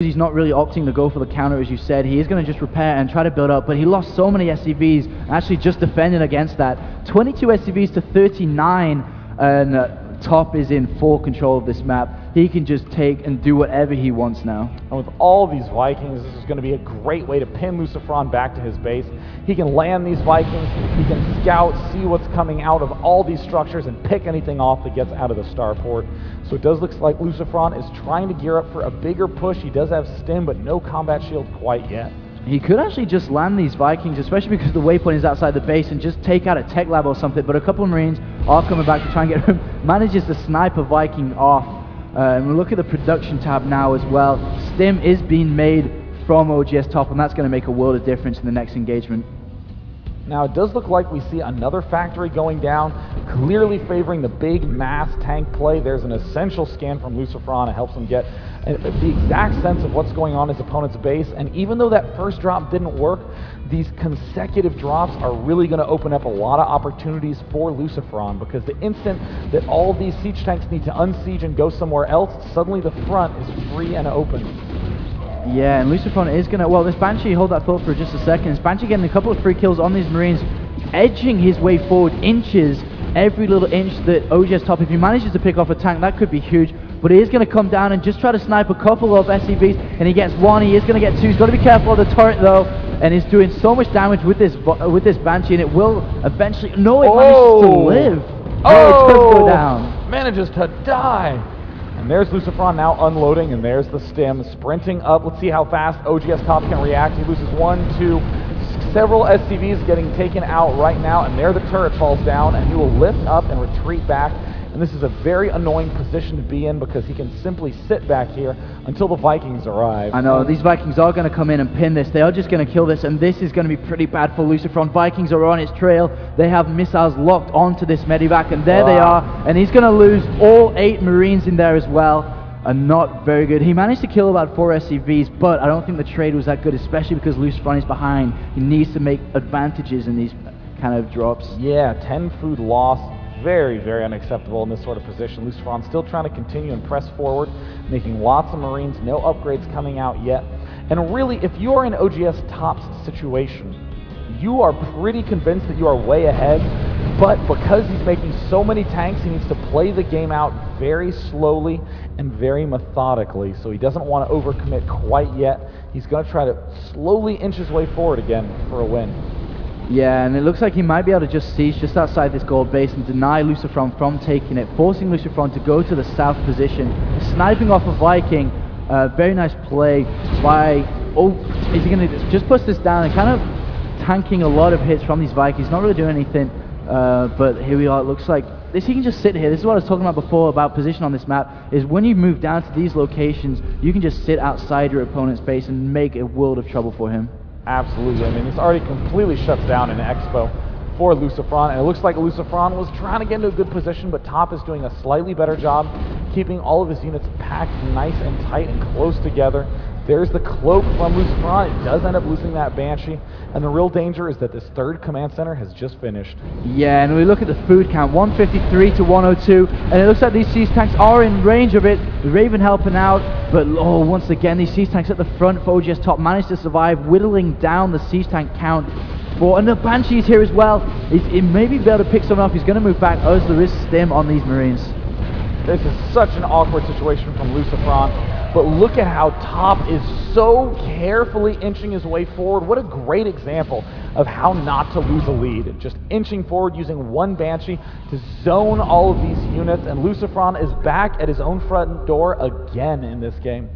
He's not really opting to go for the counter, as you said. He is going to just repair and try to build up, but he lost so many SCVs, actually just defending against that. 22 SCVs to 39, and Top is in full control of this map. He can just take and do whatever he wants now. And with all these Vikings, this is going to be a great way to pin LucifroN back to his base. He can land these Vikings, he can scout, see what's coming out of all these structures, and pick anything off that gets out of the starport. So it does look like LucifroN is trying to gear up for a bigger push. He does have stim, but no combat shield quite yet. He could actually just land these Vikings, especially because the waypoint is outside the base, and just take out a tech lab or something, but a couple of Marines are coming back to try and get him. Manages to snipe a Viking off. And we look at the production tab now as well. Stim is being made from OgSTop, and that's going to make a world of difference in the next engagement. Now it does look like we see another factory going down, clearly favoring the big mass tank play. There's an essential scan from LucifroN. It helps him get the exact sense of what's going on in his opponent's base. And even though that first drop didn't work, these consecutive drops are really going to open up a lot of opportunities for LucifroN, because the instant that all of these siege tanks need to unsiege and go somewhere else, suddenly the front is free and open. Yeah, and LucifroN is going to... Well, this Banshee, hold that thought for just a second. This Banshee getting a couple of free kills on these Marines, edging his way forward inches, every little inch that OgSTop, if he manages to pick off a tank, that could be huge. But he is going to come down and just try to snipe a couple of SCVs, and he gets one, he is going to get two. He's got to be careful of the turret, though, and he's doing so much damage with this Banshee, and it will eventually... No, it manages to live. No, it does go down. Manages to die. And there's LucifroN now unloading, and there's the stim sprinting up. Let's see how fast OgSTop can react. He loses one, two, several SCVs getting taken out right now, and there the turret falls down, and he will lift up and retreat back. And this is a very annoying position to be in, because he can simply sit back here until the Vikings arrive. I know, these Vikings are going to come in and pin this. They are just going to kill this, and this is going to be pretty bad for LucifroN. Vikings are on its trail. They have missiles locked onto this medevac, and there they are. And he's going to lose all 8 Marines in there as well. And not very good. He managed to kill about 4 SCVs, but I don't think the trade was that good, especially because LucifroN is behind. He needs to make advantages in these kind of drops. Yeah, 10 food loss. Very, very unacceptable in this sort of position. LucifroN still trying to continue and press forward, making lots of Marines, no upgrades coming out yet. And really, if you are in OgSTop's situation, you are pretty convinced that you are way ahead, but because he's making so many tanks, he needs to play the game out very slowly and very methodically, so he doesn't want to overcommit quite yet. He's going to try to slowly inch his way forward again for a win. Yeah, and it looks like he might be able to just siege just outside this gold base and deny LucifroN from taking it, forcing LucifroN to go to the south position, sniping off a Viking. Very nice play by... Oh, is he going to just push this down and kind of tanking a lot of hits from these Vikings, not really doing anything, but here we are. It looks like this, he can just sit here. This is what I was talking about before about position on this map, is when you move down to these locations, you can just sit outside your opponent's base and make a world of trouble for him. Absolutely. I mean, it's already completely shuts down in Expo for LucifroN, and it looks like LucifroN was trying to get into a good position, but Top is doing a slightly better job keeping all of his units packed nice and tight and close together. There's the cloak from LucifroN. It does end up losing that Banshee, and the real danger is that this third command center has just finished. Yeah, and we look at the food count, 153 to 102, and it looks like these siege tanks are in range of it. The Raven helping out, but oh, once again, these siege tanks at the front for OgSTop managed to survive, whittling down the siege tank count. And the Banshee's here as well. He may be able to pick someone up. He's going to move back as there is stim on these Marines. This is such an awkward situation from LucifroN, but look at how Top is so carefully inching his way forward. What a great example of how not to lose a lead. Just inching forward using one Banshee to zone all of these units, and LucifroN is back at his own front door again in this game.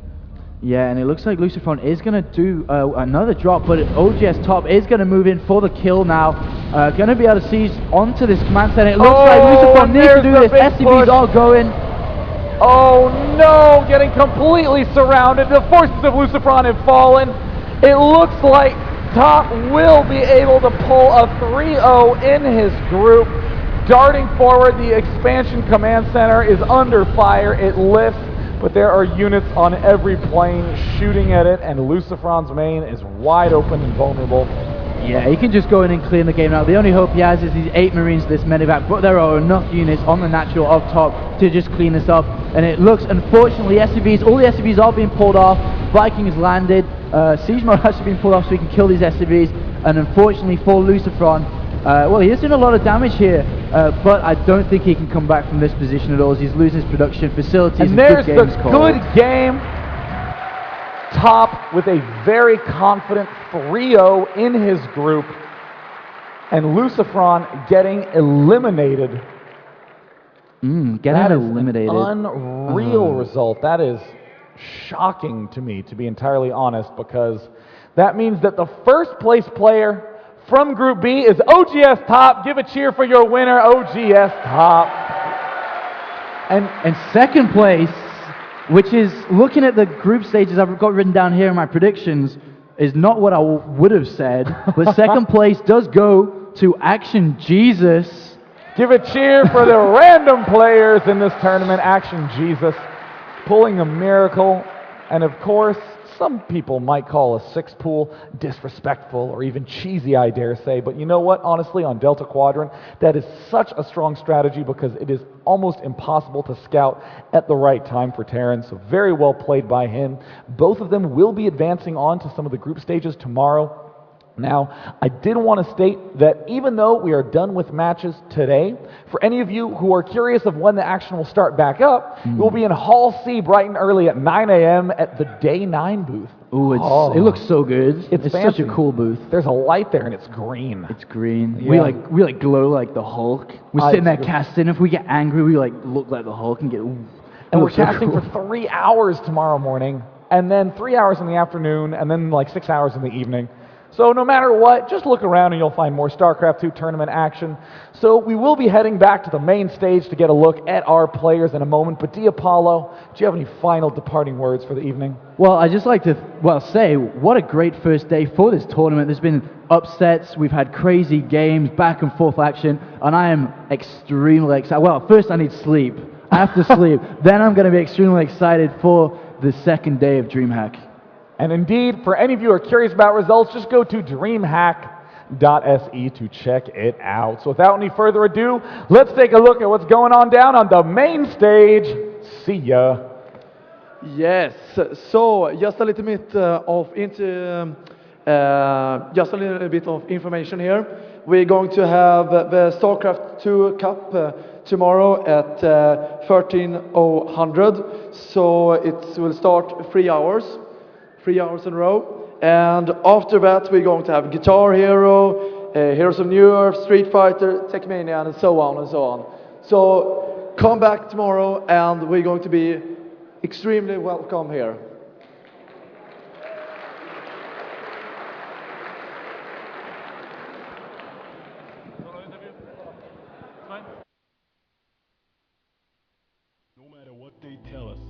Yeah, and it looks like LucifroN is going to do another drop, but OgSTop is going to move in for the kill now. Going to be able to seize onto this command center. It looks like LucifroN needs to do this. SCVs are going. Oh no, getting completely surrounded. The forces of LucifroN have fallen. It looks like Top will be able to pull a 3-0 in his group. Darting forward, the expansion command center is under fire. It lifts, but there are units on every plane shooting at it, and LucifroN's main is wide open and vulnerable. Yeah, he can just go in and clean the game now. The only hope he has is these 8 Marines, this medevac, but there are enough units on the natural of Top to just clean this up. And it looks, unfortunately, SCVs, all the SCVs are being pulled off. Viking has landed. Siege mode has actually been pulled off so we can kill these SCVs. And unfortunately for LucifroN, well, he is doing a lot of damage here, but I don't think he can come back from this position at all as he's losing his production facilities. And there's the good game. Top with a very confident 3-0 in his group. And LucifroN getting eliminated. Getting eliminated. An unreal result. That is shocking to me, to be entirely honest, because that means that the first place player from Group B is OgSTop. Give a cheer for your winner, OgSTop. And second place, which is, looking at the group stages I've got written down here in my predictions, is not what I would have said, but second place does go to Action Jesus. Give a cheer for the random players in this tournament. Action Jesus pulling a miracle. And of course, some people might call a six pool disrespectful or even cheesy, I dare say. But you know what? Honestly, on Delta Quadrant, that is such a strong strategy because it is almost impossible to scout at the right time for Terran. So very well played by him. Both of them will be advancing on to some of the group stages tomorrow. Now, I did want to state that even though we are done with matches today, for any of you who are curious of when the action will start back up, we'll be in Hall C bright and early at 9 a.m. at the Day 9 booth. Ooh, it looks so good. It's such a cool booth. There's a light there and it's green. It's green. Yeah. We like glow like the Hulk. We're sitting there casting. If we get angry, we like look like the Hulk and get. And we're casting for 3 hours tomorrow morning, and then 3 hours in the afternoon, and then like 6 hours in the evening. So no matter what, just look around and you'll find more StarCraft 2 tournament action. So we will be heading back to the main stage to get a look at our players in a moment. But Apollo, do you have any final departing words for the evening? Well, I'd just like to say what a great first day for this tournament. There's been upsets, we've had crazy games, back and forth action, and I am extremely excited. Well, first I need sleep. I have to sleep. Then I'm going to be extremely excited for the second day of DreamHack. And indeed, for any of you who are curious about results, just go to DreamHack.se to check it out. So without any further ado, let's take a look at what's going on down on the main stage. See ya. Yes, so just a little bit of information here. We're going to have the StarCraft 2 Cup tomorrow at 13:00. So it will start 3 hours. 3 hours in a row, and after that we're going to have Guitar Hero, Heroes of New Earth, Street Fighter, Techmania, and so on and so on. So come back tomorrow, and we're going to be extremely welcome here. No matter what they tell us,